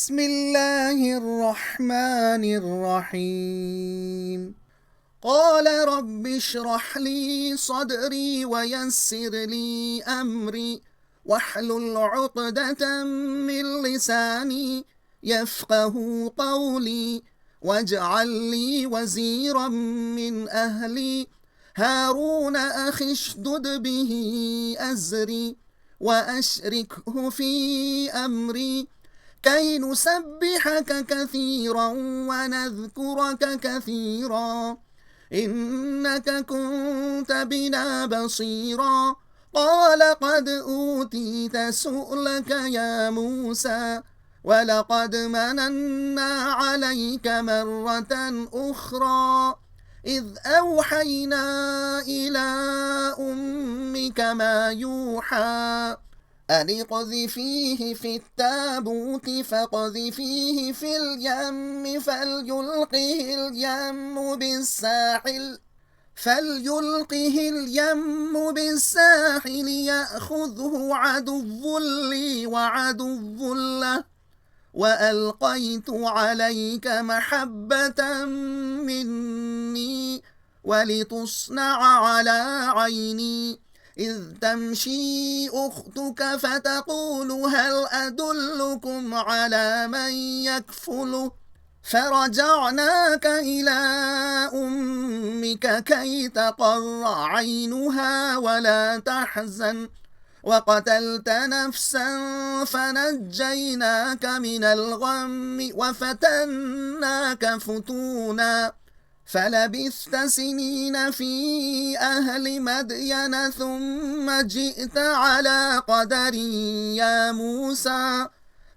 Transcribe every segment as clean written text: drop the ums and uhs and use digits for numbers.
बिस्मिल्लाहिर्रहमानिर्रहीम। क़ाल रब्बि इश्रह ली सदरी वयस्सिर ली अमरी वहलुल उक़दतम मिन लिसानी यफ़क़हू क़ौली वजअल ली वज़ीरम मिन अहली हारून अख़ी उशदुद बिही अज़री वअशरिकहु फ़ी अमरी कई नुसब्बिहक कसीरा वनज़कुरक कसीरा इन्नक कुन्त बिना बसीरा। क़ाल क़द ऊतीत सुअलक या मूसा वलक़द मनन्ना अलैक मर्रतन उख़रा इज़ अवहयना इला उम्मिक मा यूहा अन इक़ज़िफ़ीह फ़ित्ताबूत फ़क़ज़िफ़ीह फ़िल यम्मि فليلقه اليم بالساحل يأخذه عدو لي وعدو له وألقيت عليك محبة مني ولتصنع على عيني إذ تمشي أختك فتقول هل أدلكم على من يكفله فرجعناك إلى أمك كي تقر عينها ولا تحزن وقتلت نفسا فنجيناك من الغم وفتناك فتونا فلبثت سنين في أهل مدين ثم جئت على قدري يا موسى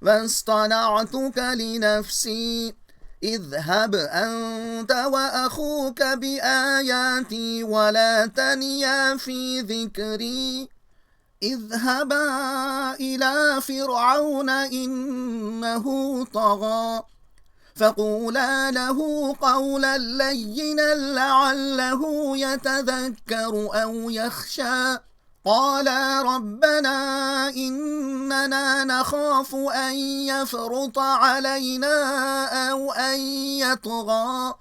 واصطنعتك لنفسي اذهب أنت وأخوك بآياتي ولا تنيا في ذكري اذهبا إلى فرعون إنه طغى فقولا له قولا لينا لعله يتذكر أو يخشى قالا ربنا إننا نخاف أن يفرط علينا أو أن يطغى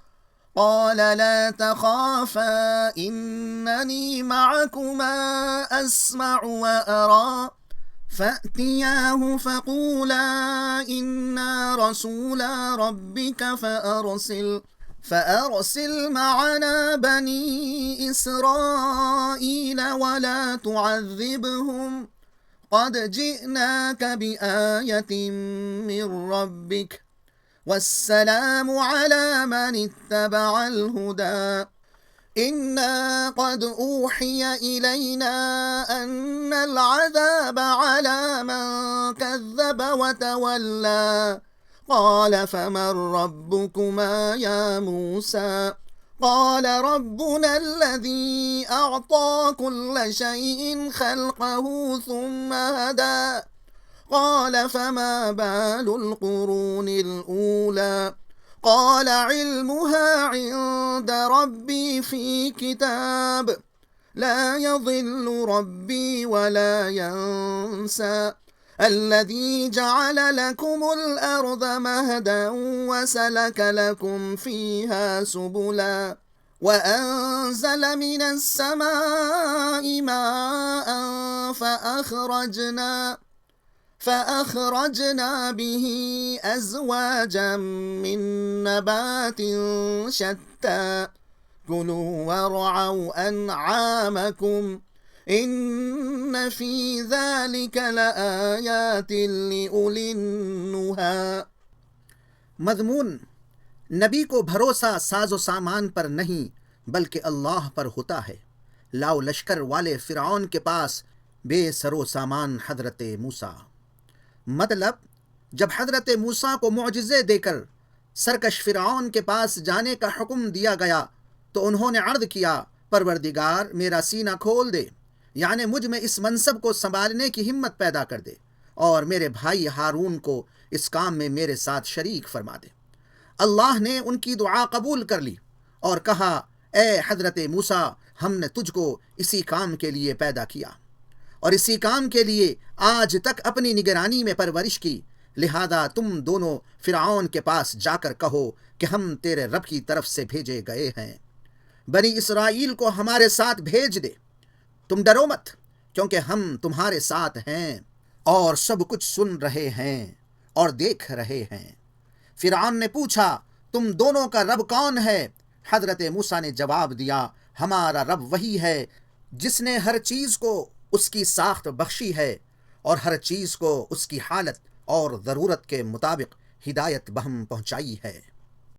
قال لا تخافا إنني معكما أسمع وأرى فأتياه فقولا إنا رسولا ربك فأرسل معنا بني إسرائيل ولا تعذبهم قد جئناك بآية من ربك والسلام على من اتبع الهدى إنا قد أوحي إلينا أن العذاب على من كذب وتولى قال فمن ربكما يا موسى قال ربنا الذي أعطى كل شيء خلقه ثم هدى قال فما بال القرون الأولى قال علمها عند ربي في كتاب لا يضل ربي ولا ينسى الذي جعل لكم الأرض مهدا وسلك لكم فيها سبلا وأنزل من السماء ماء فأخرجنا به أزواجا من نبات شتى كلوا وارعوا أنعامكم إن في ذلك لآيات لأولي النهى। मज़मून नबी को भरोसा साजो सामान पर नहीं बल्कि अल्लाह पर होता है। लाओ लश्कर वाले फ़िरऔन के पास बेसरो सामान हज़रत मूसा। मतलब जब हज़रत मूसा को मुअजिज़े देकर सरकश फ़िरऔन के पास जाने का हुक्म दिया गया तो उन्होंने अर्ज़ किया, परवरदिगार मेरा सीना खोल दे, यानी मुझ में इस मनसब को संभालने की हिम्मत पैदा कर दे और मेरे भाई हारून को इस काम में मेरे साथ शरीक फरमा दे। अल्लाह ने उनकी दुआ कबूल कर ली और कहा, ए हज़रत मूसा, हमने तुझको इसी काम के लिए पैदा किया और इसी काम के लिए आज तक अपनी निगरानी में परवरिश की, لہذا تم دونوں فرعون کے پاس جا کر کہو کہ ہم تیرے رب کی طرف سے بھیجے گئے ہیں، بنی اسرائیل کو ہمارے ساتھ بھیج دے، تم ڈرو مت کیونکہ ہم تمہارے ساتھ ہیں اور سب کچھ سن رہے ہیں اور دیکھ رہے ہیں۔ فرعون نے پوچھا، تم دونوں کا رب کون ہے؟ حضرت موسیٰ نے جواب دیا، ہمارا رب وہی ہے جس نے ہر چیز کو اس کی ساخت بخشی ہے اور ہر چیز کو اس کی حالت اور ضرورت کے مطابق ہدایت بہم پہنچائی ہے۔